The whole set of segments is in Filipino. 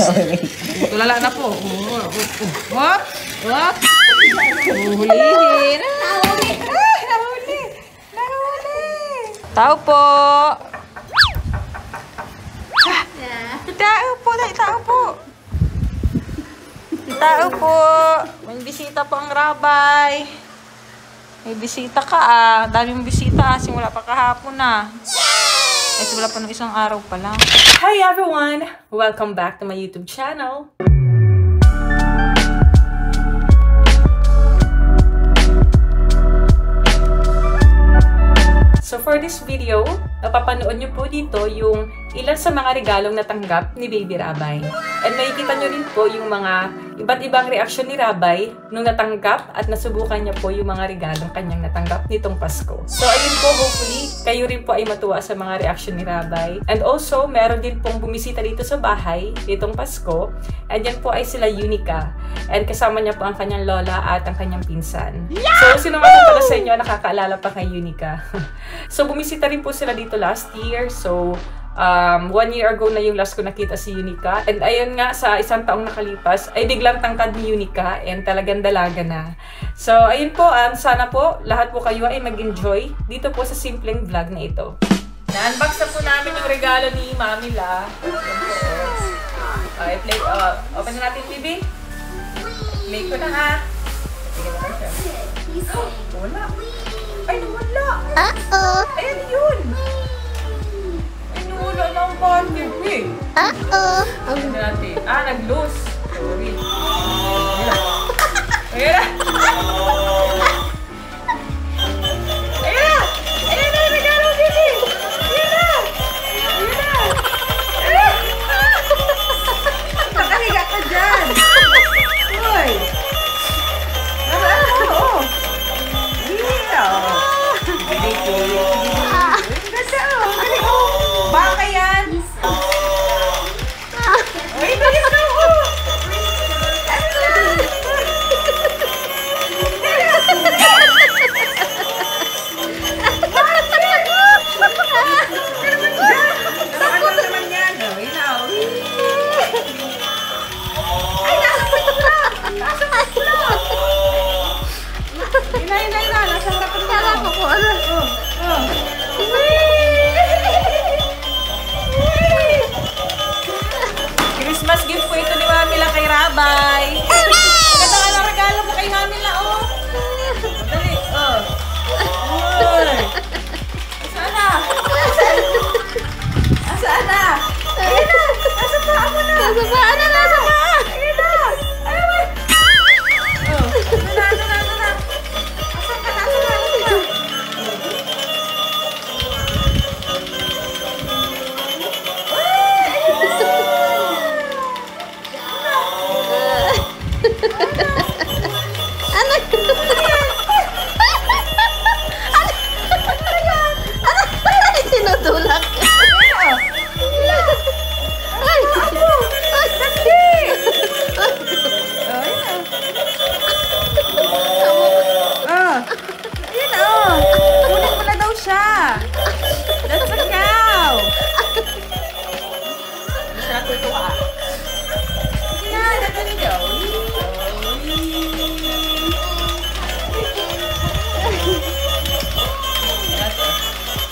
Tulala na po. Hop! Hop! Huhulihin. Nahuli! Tao po! Tao po! Tao po! Tao po! May bisita po ang rabay. May bisita ka ah. Daming bisita. Simula pa kahapon na. Ay, simula pa ng isang araw pa lang. Hi everyone! Welcome back to my YouTube channel. So for this video, napapanood nyo po dito yung ilan sa mga regalong natanggap ni Baby Rabay. And makikita nyo rin po yung mga iba't ibang reaksyon ni Rabay nung natanggap at nasubukan niya po yung mga regalong kanyang natanggap nitong Pasko. So ayun po, hopefully, kayo rin po ay matuwa sa mga reaksyon ni Rabay. And also, meron din pong bumisita dito sa bahay nitong Pasko. And yan po ay sila Unica. And kasama niya po ang kanyang lola at ang kanyang pinsan. So sino man pala sa inyo nakakaalala pa kay Unica? So bumisita rin po sila dito last year. So 1 year ago na yung last ko nakita si Unica. And ayun nga, sa isang taong nakalipas, ay biglang tangkad ni Unica and talagang dalaga na. So ayun po, sana po lahat po kayo ay mag-enjoy dito po sa simpleng vlog na ito. Na-unbox na po namin yung regalo ni Mami La. Open na natin, Bibi. Play ko na ha. Wala. Ay, nawala. Ayan yun. Wala na ang bonded eh. Ano natin? Nag-loose. Sorry. Ayan na. Ayan na. Ayan na. Regalo, Bibi. Ayan na. Ayan na. Ayan na. Nakahiga ka dyan. Uy. Oo. Yeah. Baka yan? Ay, bilis na ako! Takot naman yan. Ay, nasa masla! Ina, nasa harapan mo. Sarap ako, ano? Christmas gift po ito ni Mami La kay Rabay. Ganda ka ng regalo mo kay Mami La, oh. Dali, oh. Uy. Asaan na? Asaan na? Ayun na. Nasa paa mo na. Nasa paa na, nasa paa. Ayun na. Ayun na. Oh. Ano na. Asan ka? Nasa paa.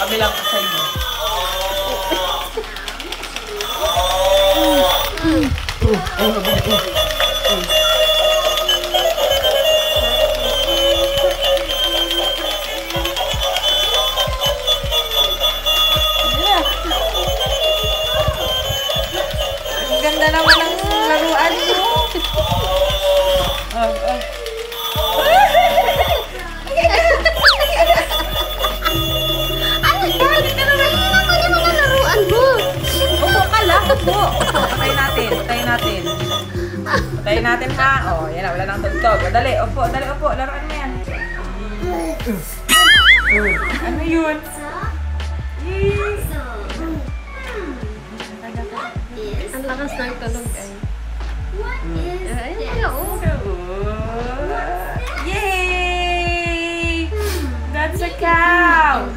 Kami lang sa inyo. Ang ganda naman ng laruan mo. Patayin natin ha. Oh, yan na. Wala nang tugtog. Dali, opo. Laruan mo yan. Ano yun? Ang lakas ng tunog ay. Yay! That's a cow!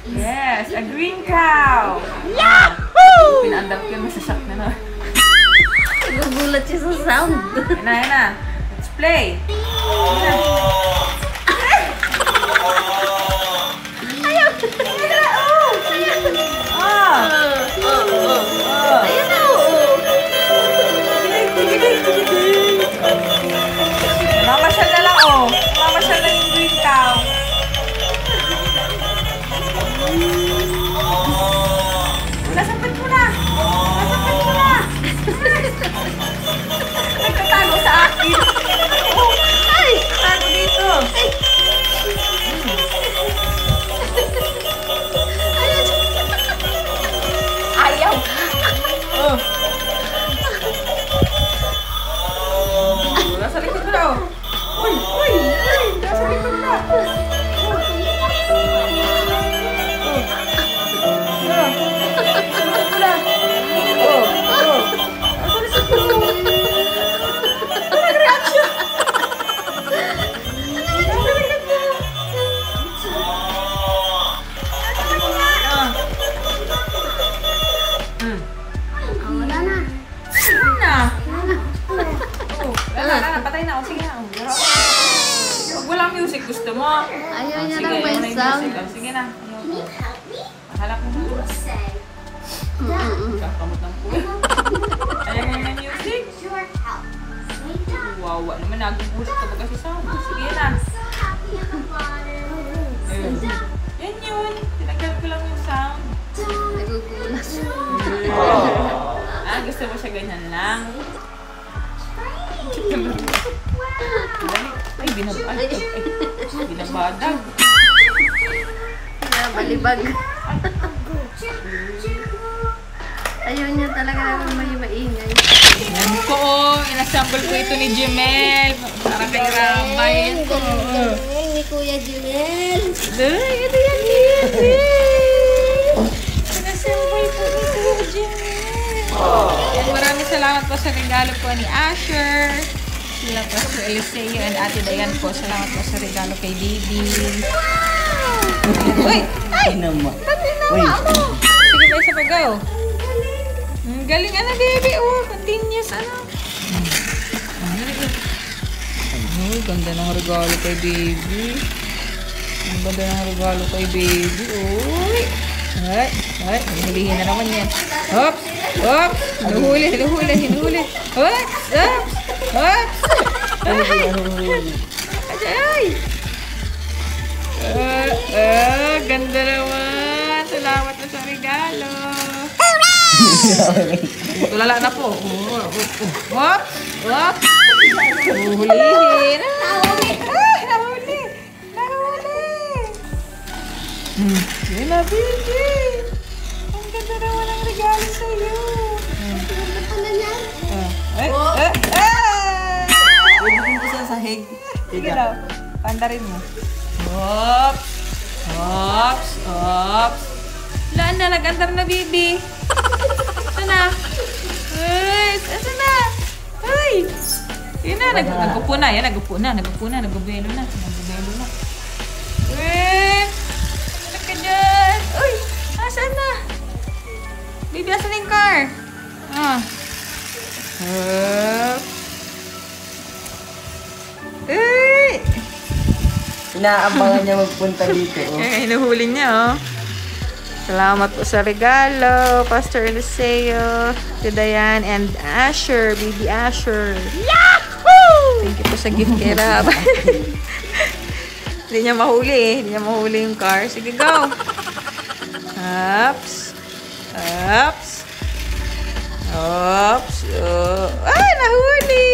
Yes, a green cow! Yahoo! Pinaandap yun, masasak na na. Nagugulat siya sa sound. Yan na. Let's play. Yan na. Ayaw! Ayan na, Mamasyal na lang, Mamasyal na yung green cow. Nasapit mo na! Nagtatago sa akin. Ay! Tago dito. Ayaw! Nasa likod na, Uy! Nasa likod na. Patay na ako. Sige na. Huwag walang music. Gusto mo? Ayaw niya Sige, lang may wala yung sound. music. Sige na. Halak mo na. Kakamot ng puwi. Ayaw mo may music? Wawa naman. Nagugulat ka ba kasi sound? Sige na. Yan yun. Tinanggal ko lang yung sound. Nagugulat. Gusto mo siya ganyan lang? Ay, binabadag. Balibag. Ayaw niya talaga naman may maingay. Yan ko, inassemble ko ito ni Jemel. Para kay Ramay. Ni Kuya Jumel. Ito yan, Jemel. Inassemble ko ni Kuya Jemel. And maraming salamat po sa regalo po ni Asher. Sila po si Eliseo and Ate Dayan po. Salamat po sa regalo kay Baby. Uy! Ay! Naman. Sige ba, isa pa, go. Ang galing, baby. Continuous, ganda ng regalo kay Baby. Ang ganda ng regalo kay Baby. Uy! Ay, hinulihin na naman yan. Hop! Hinuhuli. Hop! Ay! Ganda naman. Salamat na sa regalo. Tulala na po. Hop! Huhulihin. Nahuli. Yun na, baby. Ang ganda naman ang regalo sa'yo. Ano niya? Pwede din ko sa sahig. Sige daw. Pandarin mo. Hops. Laan na, nag-andar na, baby. Saan na? Saan na? Ay! Yun na, nag-upo na. Nag-ubelo na. Ano ka dyan? Uy! Saan na? Baby, asan na yung car? Inaabangan niya magpunta dito. Hinuhuli niya, Salamat po sa regalo, Pastor Eliseo, si Dayan, and Asher, Baby Asher. Yahoo! Thank you po sa gift kay Rab. Hindi niya mahuli yung car. Sige, go! Ups. Ay, nahuli!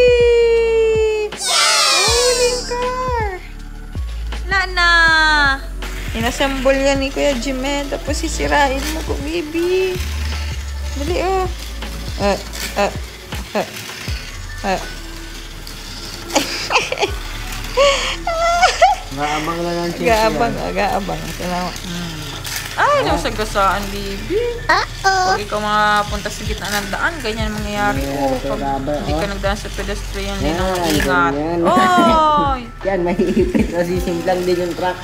Nahuli yung car. Wala na. Inassemble yan ni Kuya Jimel. Tapos sisirain mo ko, baby. Dali, Gaabang lang ang chips. Gaabang. Salamat. Ay, nasagasaan, baby. Pag ikaw mapunta sa gitna ng daan, ganyan mangyayari. Pag hindi ka nagdaan sa pedestrian lane ng mag-ingat. Oy! Yan, mahihipit. Nasisimplang din yung truck.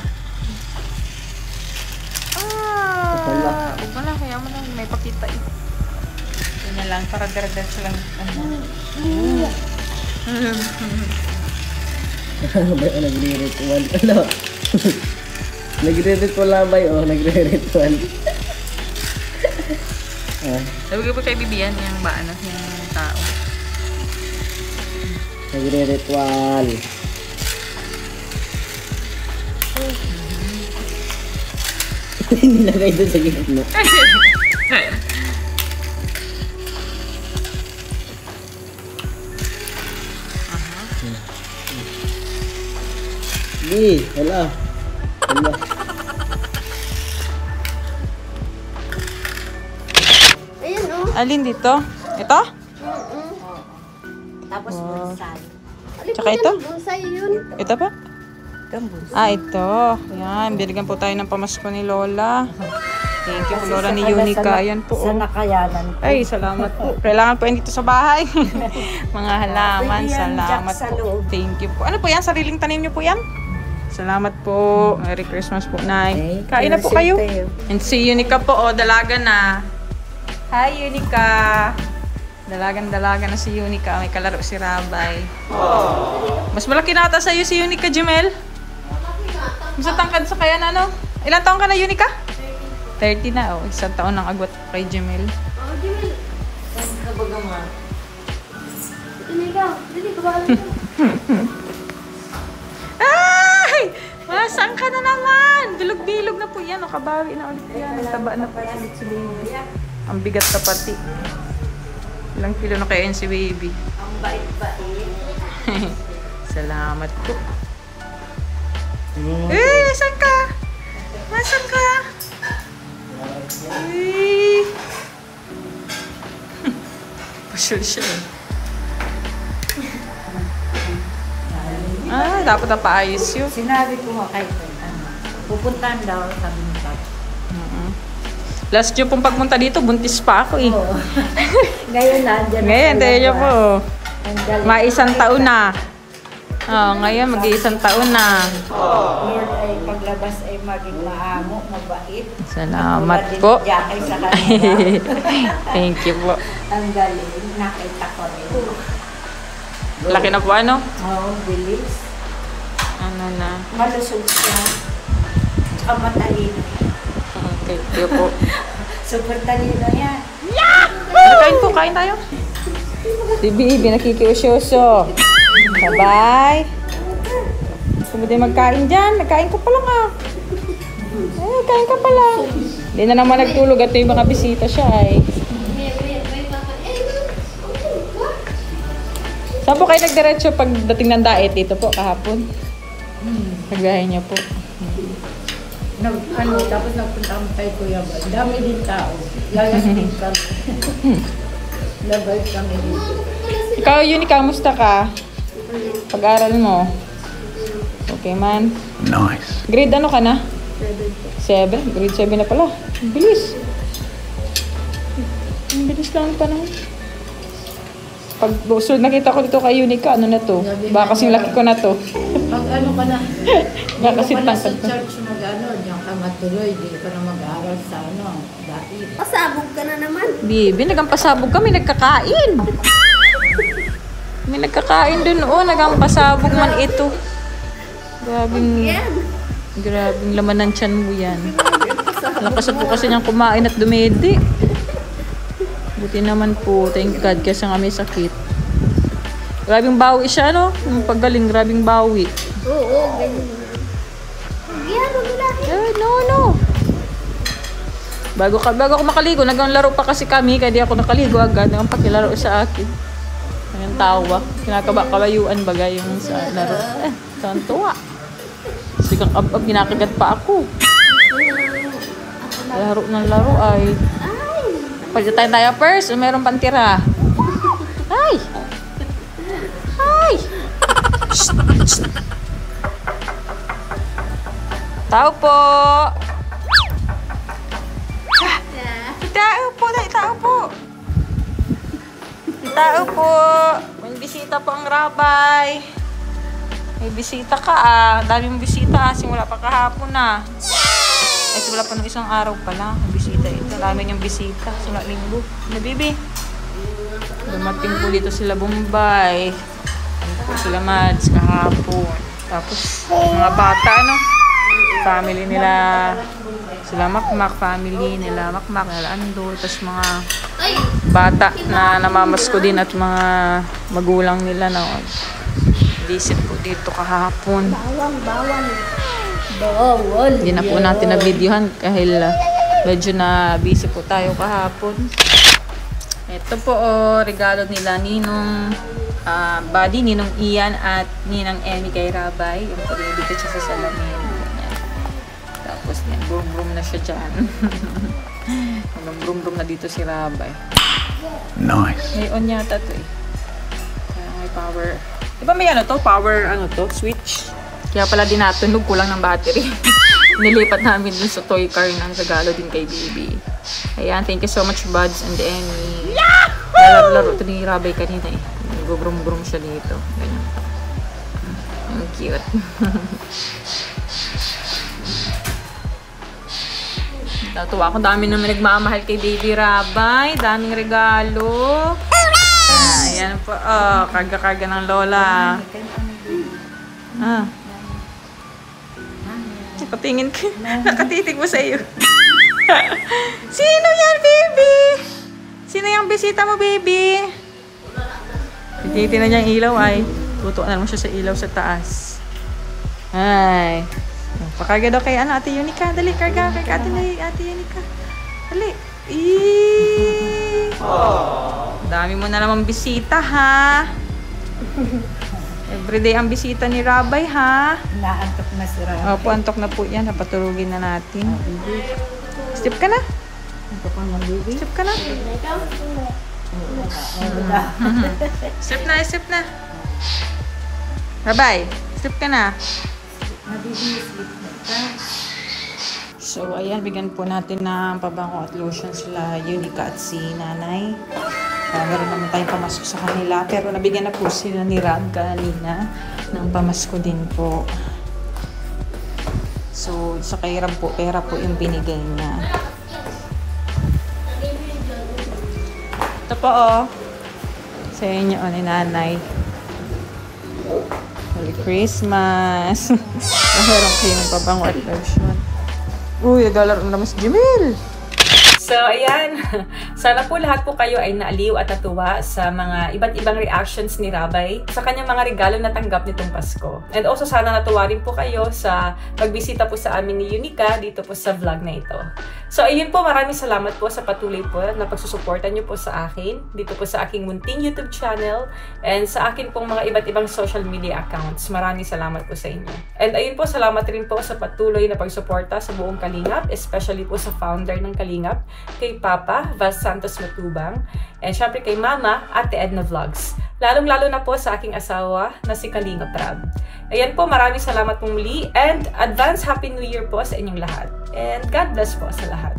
Huwag mo na, kaya mo na. May pakita Ganyan lang, para daragdag silang Bay, oh, nagre-ritual. Ano? Nagre-ritual na bay, oh. Nagre-ritual. Sabi ko pa kay Bibian, yung ba, ano, yung tao. Nagre-ritual. Nilagay doon sa gitna. Di, wala. Wala. Ayan, oh. Alin dito? Ito? Tapos bonsai. Tsaka ito? Bonsai yun. Ito pa? Ito. Yan, binigyan po tayo ng pamasko ni Lola. Thank you, Lola ni Unica. Ayan po. Sa nakayanan. Ay, salamat po. Kailangan po yan dito sa bahay. Mga halaman, salamat sa po. loob. Thank you po. Ano po yan? Sariling tanim niyo po yan? Salamat po. Merry Christmas po, Nay. Kain na po kayo. And si Unica po, oh, dalaga na. Hi, Unica. Dalagan-dalaga na si Unica. May kalaro si Rabay. Mas malaki na ata sa'yo si Unica, Jemel. Mas tangkad sa kaya na, ano? Ilang taon ka na, Unica? 30 na, oh. Isang taon ng agwat kay Jemel. Oh, Jimel. Kabaga nga. Ito na ikaw. Dili, kabalan ka. Ay! Masang ka na naman! Bilog-bilog na po yan. O, kabawi na ulit yan. Taba na pa yan. Ang bigat na pati. Ilang kilo na kaya yan si baby. Ang bait-bait. Salamat po. Eh, nasan ka? Nasan ka? Eh. Pasyal siya eh. Dapat na paayos yun. Sinabi ko nga kay pupuntahan daw sabi ni Papa. Last year pong pagpunta dito, buntis pa ako eh. Oo. Ngayon nandiyan. Ngayon, tayo niyo po. Ang galing. Maisang taon na. Oh, ngayon mag-iisang taon na. Lord ay paglabas ay maging maamo, mabait. Salamat Tulad din po. ni Jackie sa kanila. Thank you po. Ang galing. Nakita ko rin. Laki na po ano? Oo, bilis. Ano na? Malusog siya. Tsaka matalino. Thank you po. Super talino yan. Kain po, kain tayo. Si Bibi, nakikiusyoso. Bye-bye. Gusto mo din magkain dyan? Nagkain ka pa lang ah. Eh, kain ka pa lang. Hindi na naman nagtulog at yung mga bisita siya ay. Saan po kayo nagdiretso pagdating ng diet dito po kahapon? Nagbiyahe niya po. Tapos nagpunta kami kay Kuya Bal. Dami din tao. Lalastig kami. Labay kami dito. Ikaw, Unica, kamusta ka? Pag-aral mo? Okay man? Nice. Grade ano ka na? 7. Grade 7 na pala. Ang bilis. Ang bilis lang pa naman. Pag so, nakita ko dito kay Unica, ano na to? Baka kasing laki ko na to. Pag ano ka na, Baka kasi hindi ka na sa tangkad ko. church mag-ano, diyan ka matuloy, di ka na mag-aaral sa ano, dait. Pasabog ka na naman. Bibi, nagampasabog kami, nagkakain. May nagkakain dun, oh, nagampasabog man ito. Grabing, Yan. grabing laman ng tiyan mo yan. Nakasad po kasi niyang kumain at dumedi. Buti naman po, thank God, kasi nga may sakit. Grabing bawi siya, no? Yung paggaling, grabing bawi. Oo, ganyan. Yan, wala. Eh, no. Bago ako makaligo, naglaro pa kasi kami, kaya di ako nakaligo agad. Ang pakilaro sa akin. Ang tawa. Kinakabayuan bagay yung sa laro. Tantuwa. Sigang ab-ab, ginakagat pa ako. Laro ng laro ay. Pagkita tayo first, meron pang tira. Ay! Ay! Shh! Shh! Tao po! Tao po! Tao po! Tao po! May bisita po ang rabay. May bisita ka ah. Dami mong bisita ah. Simula pa kahapon na. Ay, simula pa nung isang araw pa lang. May bisita ito. Dami niyang bisita. Simula linggo. Bibi. Dumating po dito sila Bombay. Ano po sila Mads kahapon. Tapos, mga bata, no? Family nila, sila Makmak, family nila Makmak, nila Ando. Tapos mga bata na namamasko din at mga magulang nila na visit po dito kahapon. Bawal. Hindi na po natin na-videohan dahil medyo na busy po tayo kahapon. Ito po regalo nila Ninong Buddy, Ninong Ian at Ninang Emmy kay Rabay. Yung po dito siya sa salamin. Ganyan. Tapos yan, brum-brum na siya dyan. Brum-brum na dito si Rabay. Nice. May on yata to eh. Kaya may power. Diba may ano to? Power ano to? Switch. Kaya pala din natunog, kulang ng battery. Nilipat namin dun sa toy car ng regalo din kay Baby. Ayan, thank you so much Buds and Emmy. Nalaro-laro ito ni Rabay kanina eh. Nag-brum-brum siya dito. Ganyan. Ang cute. Natuwa ako, dami naman nagmamahal kay Baby Rabay. Daming regalo. Ayan po, karga-karga ng lola. Nakatingin ka. Nakatitig mo sa iyo. Sino yan, baby? Sino yung bisita mo, baby? Titinan niya ang ilaw ay. Tutuan naman siya sa ilaw sa taas. Ay. Pakarga daw kay Ate Yunika. Dali, karga kay Ate Yunika. Dali. Dami mo na naman bisita, ha? Everyday ang bisita ni Rabay, ha? Naantok na si Rabay. Opo, antok na po yan. Napatulugin na natin. Step ka na. Antok ka na, baby. Step ka na. Step na, step na. Rabay, step ka na. So, ayan, bigyan po natin ng pabango at lotion sila Yunika at si Nanay. Meron naman tayong pamasko sa kanila. Pero nabigyan na po sila ni Rab kanina ng pamasko din po. So, sa kay Rab po, pera po yung binigay niya. Ito po, sa inyo, ni Nanay. Merry Christmas! Meron kayo ng pabango at lotion. Uy, naglalaro naman si Jamil! So, ayan. Sana po lahat po kayo ay naaliw at natuwa sa mga iba't ibang reactions ni Rabay sa kanyang mga regalo na tanggap nitong Pasko. And also, sana natuwa rin po kayo sa pagbisita po sa amin ni Yunika dito po sa vlog na ito. So, ayun po. Maraming salamat po sa patuloy po na pagsusuportan nyo po sa akin dito po sa aking munting YouTube channel and sa akin pong mga iba't ibang social media accounts. Maraming salamat po sa inyo. And ayun po, salamat rin po sa patuloy na pagsuporta sa buong Kalingap, especially po sa founder ng Kalingap, kay Papa Val Santos Matubang, and syempre kay Mama, Ate Edna Vlogs. Lalong-lalo na po sa aking asawa na si Kalingap Rab. Ayan po, maraming salamat pong muli and advance Happy New Year po sa inyong lahat. And God bless po sa lahat.